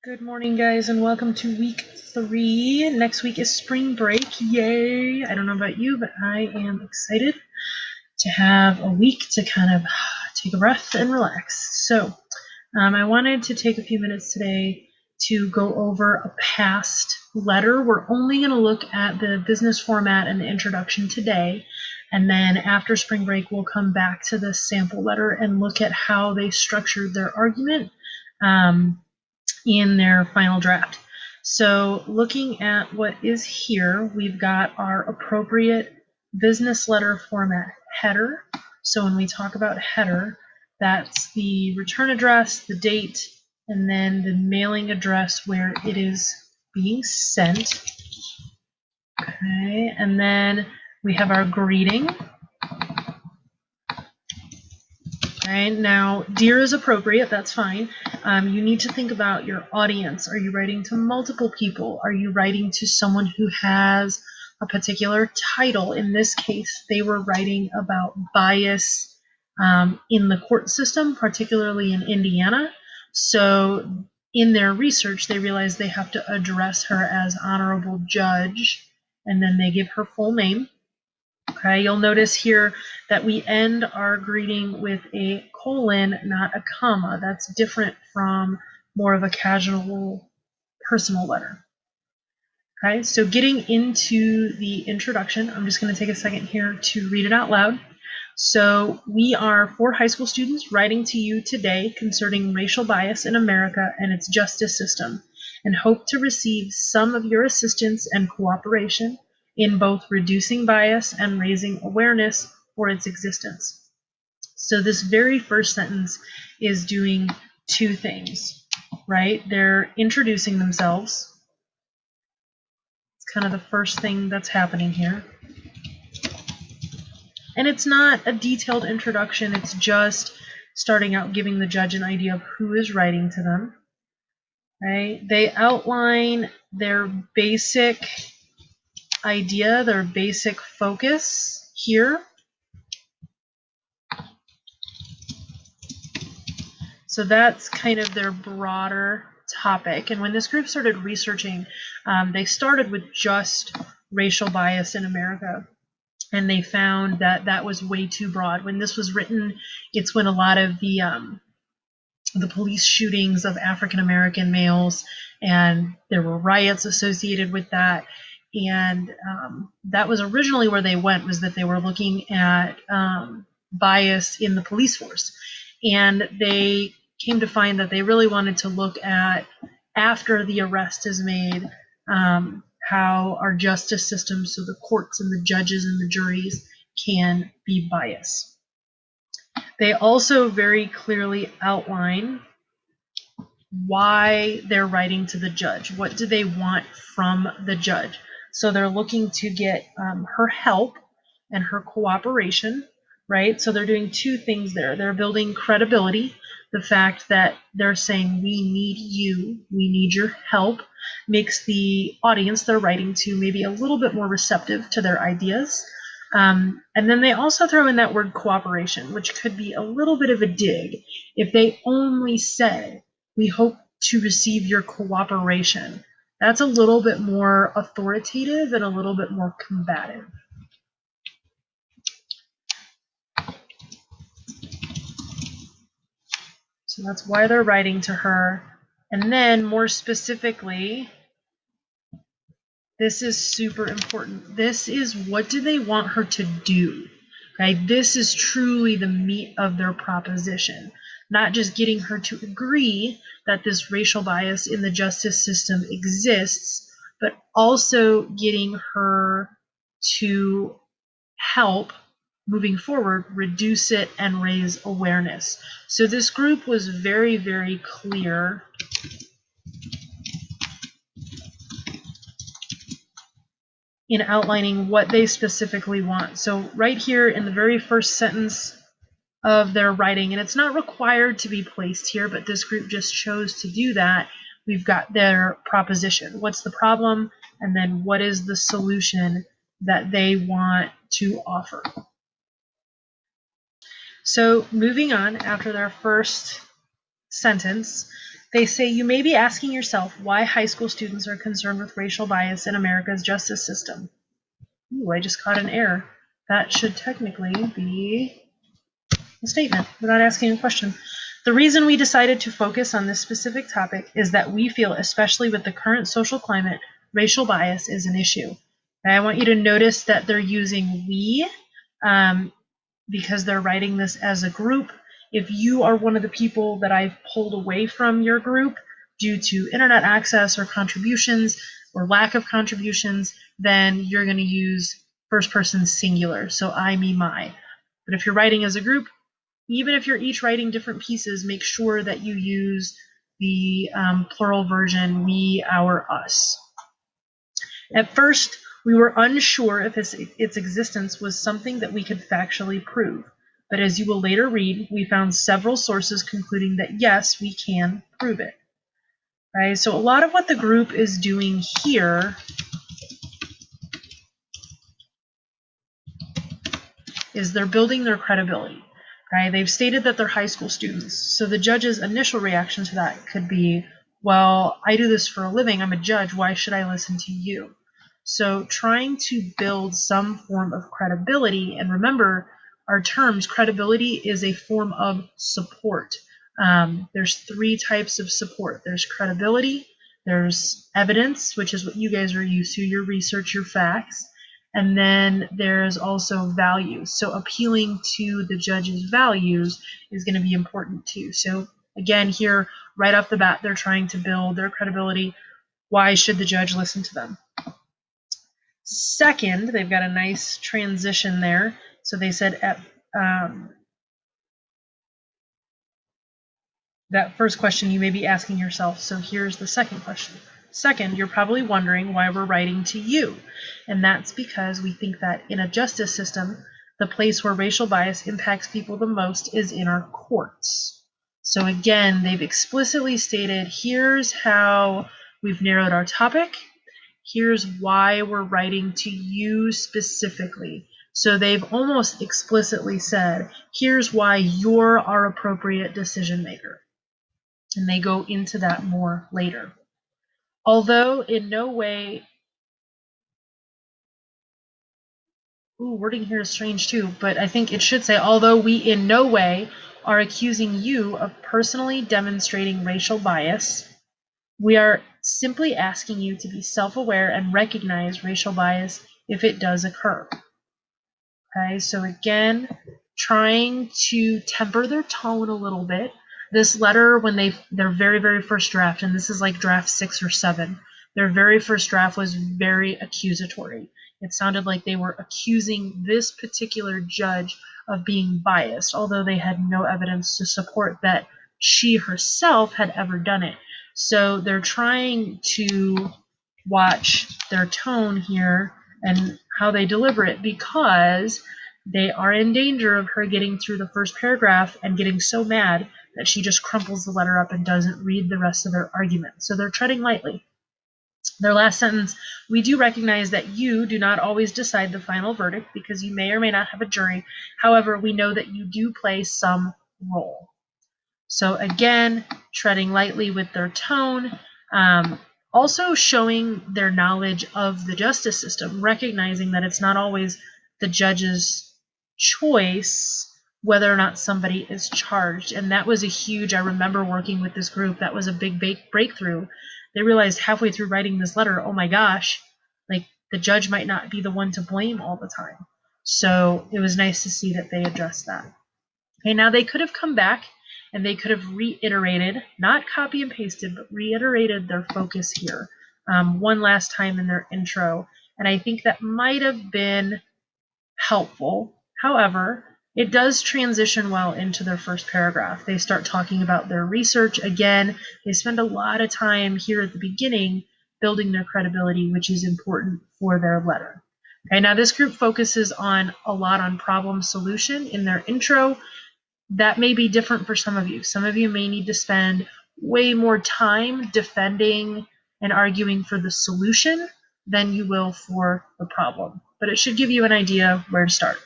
Good morning, guys, and welcome to week 3. Next week is spring break. Yay! I don't know about you, but I am excited to have a week to kind of take a breath and relax. So, I wanted to take a few minutes today to go over a past letter. We're only going to look at the business format and the introduction today, and then after spring break, we'll come back to this sample letter and look at how they structured their argument in their final draft. So looking at what is here, we've got our appropriate business letter format header. So when we talk about header, that's the return address, the date, and then the mailing address where it is being sent. Okay, and then we have our greeting. Okay, now dear is appropriate, that's fine. You need to think about your audience. Are you writing to multiple people? Are you writing to someone who has a particular title? In this case, they were writing about bias in the court system, particularly in Indiana. So in their research, they realized they have to address her as Honorable Judge, and then they give her full name. Okay, you'll notice here that we end our greeting with a colon, not a comma. That's different from more of a casual personal letter. Okay, so getting into the introduction, I'm just going to take a second here to read it out loud. So we are 4 high school students writing to you today concerning racial bias in America and its justice system, and hope to receive some of your assistance and cooperation in both reducing bias and raising awareness for its existence. So this very first sentence is doing 2 things, right? They're introducing themselves. It's kind of the first thing that's happening here. And it's not a detailed introduction, it's just starting out giving the judge an idea of who is writing to them. Right? They outline their basic idea, their basic focus here. So that's kind of their broader topic. And when this group started researching, they started with just racial bias in America. And they found that that was way too broad. When this was written, it's when a lot of the police shootings of African American males, and there were riots associated with that. And that was originally where they went, was that they were looking at bias in the police force. And they came to find that they really wanted to look at, after the arrest is made, how our justice system, so the courts and the judges and the juries, can be biased. They also very clearly outline why they're writing to the judge. What do they want from the judge? So they're looking to get her help and her cooperation, right? So they're doing 2 things there. They're building credibility. The fact that they're saying, we need you, we need your help, makes the audience they're writing to maybe a little bit more receptive to their ideas. And then they also throw in that word cooperation, which could be a little bit of a dig. If they only said, we hope to receive your cooperation, that's a little bit more authoritative and a little bit more combative. So that's why they're writing to her. And then more specifically, this is super important. This is, what do they want her to do? Okay, this is truly the meat of their proposition. Not just getting her to agree that this racial bias in the justice system exists, but also getting her to help, moving forward, reduce it and raise awareness. So this group was very, very clear in outlining what they specifically want. So right here in the very first sentence of their writing, and it's not required to be placed here, but this group just chose to do that, we've got their proposition. What's the problem? And then what is the solution that they want to offer? So moving on, after their first sentence, They say you may be asking yourself why high school students are concerned with racial bias in America's justice system. Ooh, I just caught an error. That should technically be a statement. We're not asking a question. The reason we decided to focus on this specific topic is that we feel, especially with the current social climate, racial bias is an issue. And I want you to notice that they're using we because they're writing this as a group. If you are one of the people that I've pulled away from your group due to internet access or contributions or lack of contributions, then you're going to use first person singular. So I, me, my. But if you're writing as a group, even if you're each writing different pieces, make sure that you use the plural version, we, our, us. At first, we were unsure if its existence was something that we could factually prove. But as you will later read, we found several sources concluding that yes, we can prove it. Right? So a lot of what the group is doing here is they're building their credibility. Right? They've stated that they're high school students. So the judge's initial reaction to that could be, well, I do this for a living. I'm a judge. Why should I listen to you? So trying to build some form of credibility, and remember our terms, credibility is a form of support. There's three types of support. There's credibility, there's evidence, which is what you guys are used to, your research, your facts, and then there's also values. So appealing to the judge's values is going to be important too. So again, here, right off the bat, they're trying to build their credibility. Why should the judge listen to them? Second, they've got a nice transition there. So they said that first question you may be asking yourself. So here's the second question. Second, you're probably wondering why we're writing to you. And that's because we think that in a justice system, the place where racial bias impacts people the most is in our courts. So again, they've explicitly stated, here's how we've narrowed our topic. Here's why we're writing to you specifically. So they've almost explicitly said, here's why you're our appropriate decision maker. And they go into that more later. Although in no way, wording here is strange too, but I think it should say, although we in no way are accusing you of personally demonstrating racial bias, we are simply asking you to be self-aware and recognize racial bias if it does occur. Okay, so again, trying to temper their tone a little bit. This letter, when their very, very first draft, and this is like draft 6 or 7, their very first draft was very accusatory. It sounded like they were accusing this particular judge of being biased, although they had no evidence to support that she herself had ever done it. So they're trying to watch their tone here and how they deliver it, because they are in danger of her getting through the first paragraph and getting so mad that she just crumples the letter up and doesn't read the rest of their argument. So they're treading lightly. Their last sentence, we do recognize that you do not always decide the final verdict because you may or may not have a jury. However, we know that you do play some role. So again, treading lightly with their tone, also showing their knowledge of the justice system, recognizing that it's not always the judge's choice whether or not somebody is charged. And that was a huge, I remember working with this group, that was a big breakthrough. They realized halfway through writing this letter, oh my gosh, like the judge might not be the one to blame all the time. So it was nice to see that they addressed that. Okay, now they could have come back and they could have reiterated, not copy and pasted, but reiterated their focus here one last time in their intro. And I think that might have been helpful. However, it does transition well into their first paragraph. They start talking about their research. Again, they spend a lot of time here at the beginning building their credibility, which is important for their letter. Okay, now this group focuses a lot on problem solution in their intro. That may be different for some of you. Some of you may need to spend way more time defending and arguing for the solution than you will for the problem. But it should give you an idea where to start.